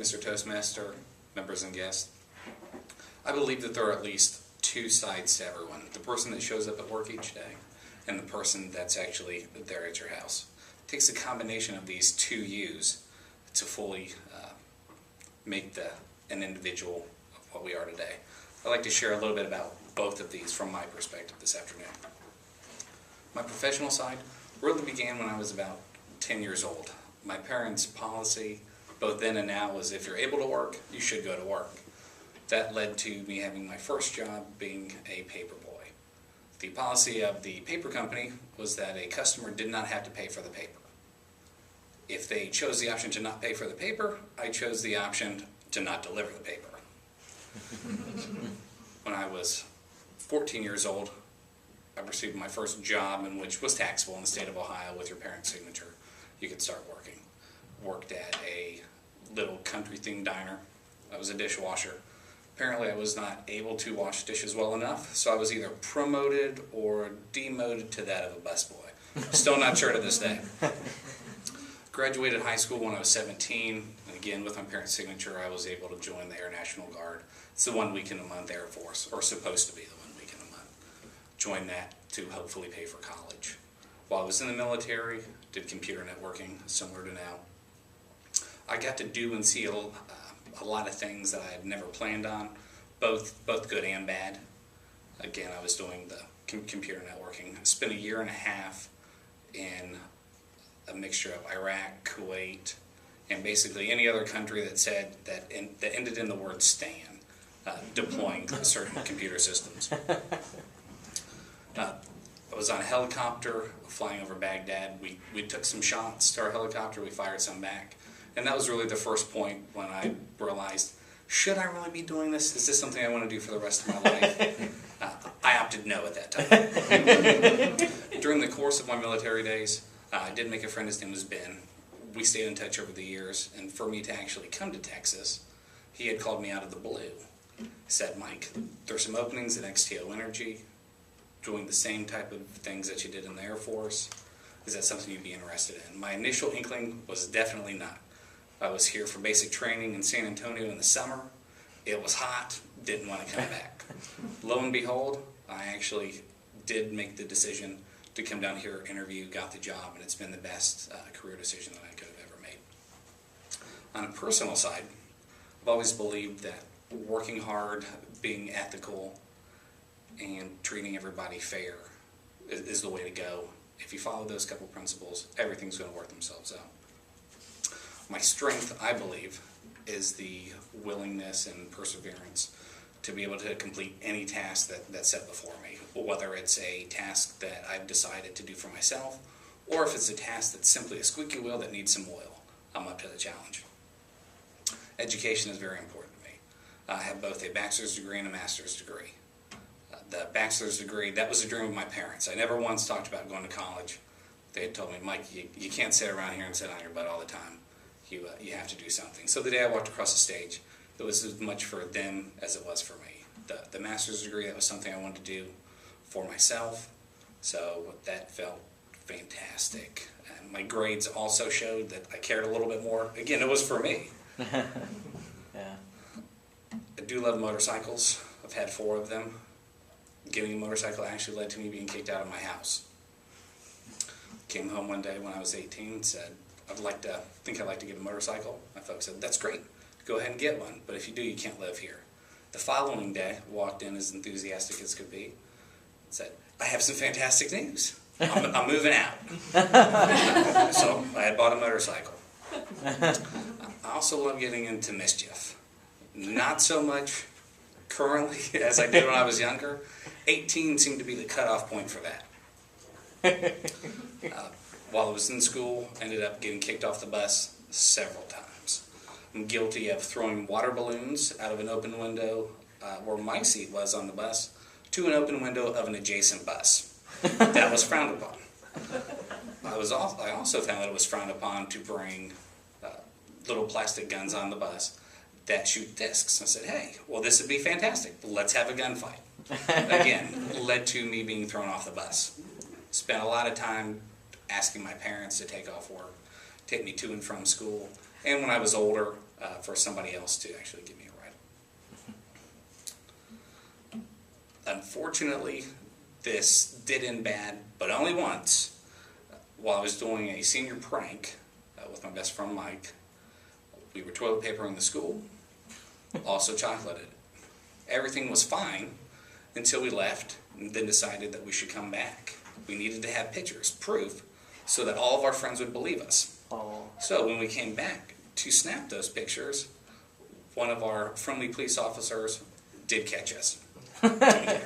Mr. Toastmaster, members and guests. I believe that there are at least two sides to everyone. The person that shows up at work each day and the person that's actually there at your house. It takes a combination of these two yous to fully make an individual of what we are today. I'd like to share a little bit about both of these from my perspective this afternoon. My professional side really began when I was about 10 years old. My parents' policy, both then and now, was if you're able to work, you should go to work. That led to me having my first job being a paper boy. The policy of the paper company was that a customer did not have to pay for the paper. If they chose the option to not pay for the paper, I chose the option to not deliver the paper. When I was 14 years old, I received my first job, in which was taxable in the state of Ohio with your parents' signature. You could start working. Worked at a little country-themed diner. I was a dishwasher. Apparently I was not able to wash dishes well enough, so I was either promoted or demoted to that of a busboy. Still not sure to this day. Graduated high school when I was 17, and again with my parents' signature I was able to join the Air National Guard. It's the 1 week in a month Air Force, or supposed to be the 1 week in a month. Joined that to hopefully pay for college. While I was in the military, did computer networking, similar to now. I got to do and see a lot of things that I had never planned on, both good and bad. Again, I was doing the computer networking. I spent 1.5 years in a mixture of Iraq, Kuwait, and basically any other country that ended in the word "stan," deploying certain computer systems. I was on a helicopter flying over Baghdad. We took some shots to our helicopter, we fired some back. And that was really the first point when I realized, should I really be doing this? Is this something I want to do for the rest of my life? I opted no at that time. During the course of my military days, I did make a friend. His name was Ben. We stayed in touch over the years, and for me to actually come to Texas, he had called me out of the blue. He said, Mike, there's some openings at XTO Energy, doing the same type of things that you did in the Air Force. Is that something you'd be interested in? My initial inkling was definitely not. I was here for basic training in San Antonio in the summer. It was hot, didn't want to come back. Lo and behold, I actually did make the decision to come down here, interview, got the job, and it's been the best career decision that I could have ever made. On a personal side, I've always believed that working hard, being ethical, and treating everybody fair is the way to go. If you follow those couple principles, everything's going to work themselves out. My strength, I believe, is the willingness and perseverance to be able to complete any task that's set before me, whether it's a task that I've decided to do for myself, or if it's a task that's simply a squeaky wheel that needs some oil. I'm up to the challenge. Education is very important to me. I have both a bachelor's degree and a master's degree. The bachelor's degree, that was a dream of my parents. I never once talked about going to college. They had told me, Mike, you can't sit around here and sit on your butt all the time. You have to do something. So the day I walked across the stage, it was as much for them as it was for me. The master's degree, that was something I wanted to do for myself, so that felt fantastic. And my grades also showed that I cared a little bit more. Again, it was for me. Yeah. I do love motorcycles. I've had 4 of them. Getting a motorcycle actually led to me being kicked out of my house. Came home one day when I was 18 and said, I'd like to get a motorcycle. My folks said, that's great. Go ahead and get one. But if you do, you can't live here. The following day, walked in as enthusiastic as could be. Said, I have some fantastic news. I'm moving out. So I had bought a motorcycle. I also love getting into mischief. Not so much currently as I did when I was younger. 18 seemed to be the cutoff point for that. While I was in school, ended up getting kicked off the bus several times. I'm guilty of throwing water balloons out of an open window where my seat was on the bus to an open window of an adjacent bus. That was frowned upon. I also found that it was frowned upon to bring little plastic guns on the bus that shoot discs. I said, hey, well, this would be fantastic. Let's have a gunfight. Again, led to me being thrown off the bus. Spent a lot of time asking my parents to take off work, take me to and from school. And when I was older, for somebody else to actually give me a ride. Unfortunately, this did end bad, but only once. While I was doing a senior prank with my best friend Mike, we were toilet papering the school, also chocolated. Everything was fine until we left and then decided that we should come back. We needed to have pictures, proof, so that all of our friends would believe us. Oh. So when we came back to snap those pictures, one of our friendly police officers did catch us. I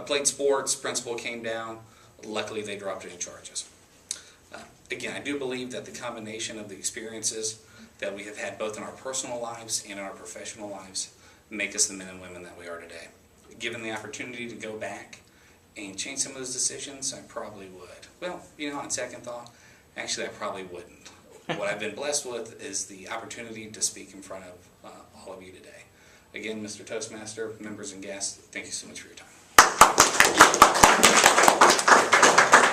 played sports, principal came down. Luckily, they dropped any charges. Again, I do believe that the combination of the experiences that we have had both in our personal lives and in our professional lives make us the men and women that we are today. Given the opportunity to go back and change some of those decisions, I probably would. Well, on second thought, actually I probably wouldn't. What I've been blessed with is the opportunity to speak in front of all of you today. Again, Mr. Toastmaster, members and guests, thank you so much for your time.